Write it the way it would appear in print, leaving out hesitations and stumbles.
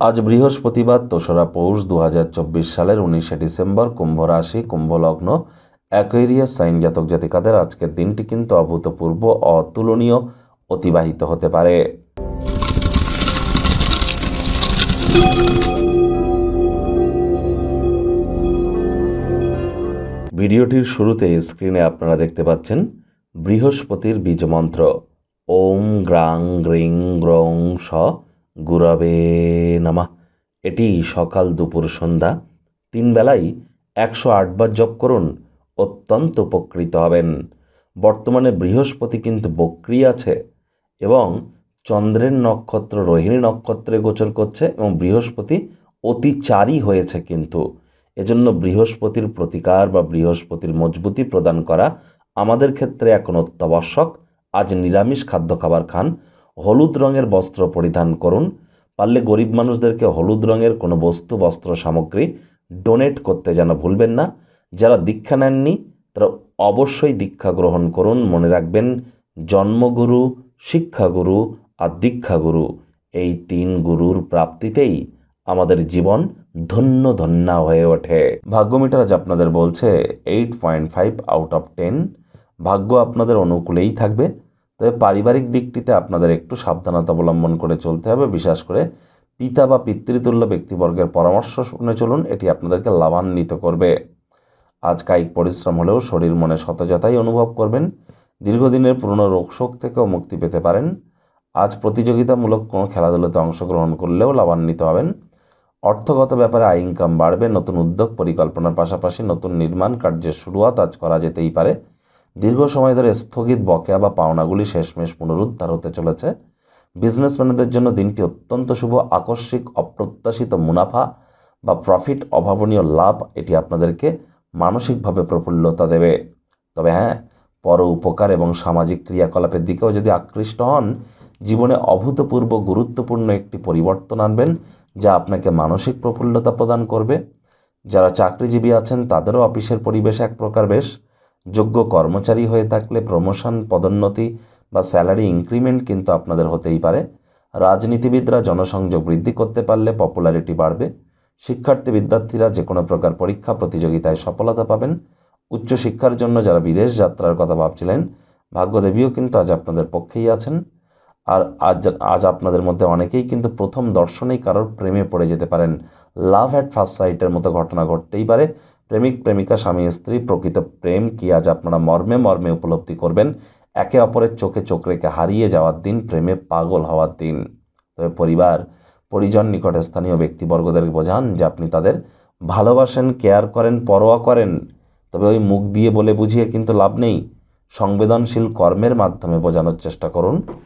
আজ বৃহস্পতিবার ২রা পৌষ ২০২৪ সালের ১৯শে ডিসেম্বর। কুম্ভ রাশি, কুম্ভ লগ্ন, অ্যাকোয়ারিয়াস সাইন জাতক জাতিকাদের আজকের দিনটি কিন্তু অভূতপূর্ব, অতুলনীয় অতিবাহিত হতে পারে। ভিডিওটির শুরুতে স্ক্রিনে আপনারা দেখতে পাচ্ছেন বৃহস্পতির বীজমন্ত্র ওম গ্রাং গ্রিং গ্রং স গুরবে নমঃ। এটি সকাল দুপুর সন্ধ্যা ৩ বেলাই ১০৮ বার জপ করুন, অত্যন্ত উপকৃত হবেন। বর্তমানে বৃহস্পতি কিন্তু বক্রী আছে এবং চন্দ্রের নক্ষত্র রোহিণী নক্ষত্রে গোচর করছে এবং বৃহস্পতি অতিচারী হয়েছে কিন্তু। এজন্য বৃহস্পতির প্রতিকার বা বৃহস্পতির মজবুতি প্রদান করা আমাদের ক্ষেত্রে এখন অত্যাবশ্যক। আজ নিরামিষ খাদ্য খাবার খান, হলুদ রঙের বস্ত্র পরিধান করুন, পারলে গরিব মানুষদেরকে হলুদ রঙের কোনো বস্ত্র সামগ্রী ডোনেট করতে যেন ভুলবেন না। যারা দীক্ষা নেননি তারা অবশ্যই দীক্ষা গ্রহণ করুন। মনে রাখবেন, জন্মগুরু, শিক্ষাগুরু আর দীক্ষাগুরু, এই ৩ গুরুর প্রাপ্তিতেই আমাদের জীবন ধন্য হয়ে ওঠে। ভাগ্য মিটার আজ আপনাদের বলছে 8.5 আউট অফ 10। ভাগ্য আপনাদের অনুকূলেই থাকবে, তবে পারিবারিক দিকটিতে আপনাদের একটু সাবধানতা অবলম্বন করে চলতে হবে। বিশেষ করে পিতা বা পিতৃতুল্য ব্যক্তিবর্গের পরামর্শ শুনে চলুন, এটি আপনাদেরকে লাভান্বিত করবে। আজ কায়িক পরিশ্রম হলেও শরীর মনে সতেজতাই অনুভব করবেন। দীর্ঘদিনের পুরনো রোগশোক থেকেও মুক্তি পেতে পারেন। আজ প্রতিযোগিতামূলক কোনো খেলাধুলাতে অংশগ্রহণ করলেও লাভান্বিত হবেন। অর্থগত ব্যাপারে আয় ইনকাম বাড়বে। নতুন উদ্যোগ পরিকল্পনার পাশাপাশি নতুন নির্মাণ কার্যের শুরুয়াত আজ করা যেতেই পারে। দীর্ঘ সময় ধরে স্থগিত বকেয়া বা পাওনাগুলি শেষমেশ পুনরুদ্ধার হতে চলেছে। বিজনেসম্যানদের জন্য দিনটি অত্যন্ত শুভ। আকস্মিক অপ্রত্যাশিত মুনাফা বা প্রফিট, অভাবনীয় লাভ, এটি আপনাদেরকে মানসিকভাবে প্রফুল্লতা দেবে। তবে হ্যাঁ, পর উপকার এবং সামাজিক ক্রিয়াকলাপের দিকেও যদি আকৃষ্ট হন, জীবনে অভূতপূর্ব গুরুত্বপূর্ণ একটি পরিবর্তন আনবেন, যা আপনাকে মানসিক প্রফুল্লতা প্রদান করবে। যারা চাকরিজীবী আছেন তাদেরও অফিসের পরিবেশ এক প্রকার বেশ। যোগ্য কর্মচারী হয়ে থাকলে প্রমোশন, পদোন্নতি বা স্যালারি ইনক্রিমেন্ট কিন্তু আপনাদের হতেই পারে। রাজনীতিবিদরা জনসংযোগ বৃদ্ধি করতে পারলে পপুলারিটি বাড়বে। শিক্ষার্থী বিদ্যার্থীরা যে কোনো প্রকার পরীক্ষা প্রতিযোগিতায় সফলতা পাবেন। উচ্চশিক্ষার জন্য যারা বিদেশ যাত্রার কথা ভাবছিলেন, ভাগ্যদেবীও কিন্তু আজ আপনাদের পক্ষেই আছেন। আর আজ আপনাদের মধ্যে অনেকেই কিন্তু প্রথম দর্শনেই কারোর প্রেমে পড়ে যেতে পারেন। লাভ অ্যাট ফার্স্ট সাইটের মতো ঘটনা ঘটতেই পারে। প্রেমিক প্রেমিকা, স্বামী স্ত্রী, প্রকৃত প্রেম কি আজ আপনারা মর্মে মর্মে উপলব্ধি করবেন। একে অপরের চোখে চোখ রেখে হারিয়ে যাওয়ার দিন, প্রেমে পাগল হওয়ার দিন। তবে পরিবার, পরিজন, নিকটে স্থানীয় ব্যক্তিবর্গদের বোঝান যে আপনি তাদের ভালোবাসেন, কেয়ার করেন, পরোয়া করেন। তবে ওই মুখ দিয়ে বলে বুঝিয়ে কিন্তু লাভ নেই। সংবেদনশীল কর্মের মাধ্যমে বোঝানোর চেষ্টা করুন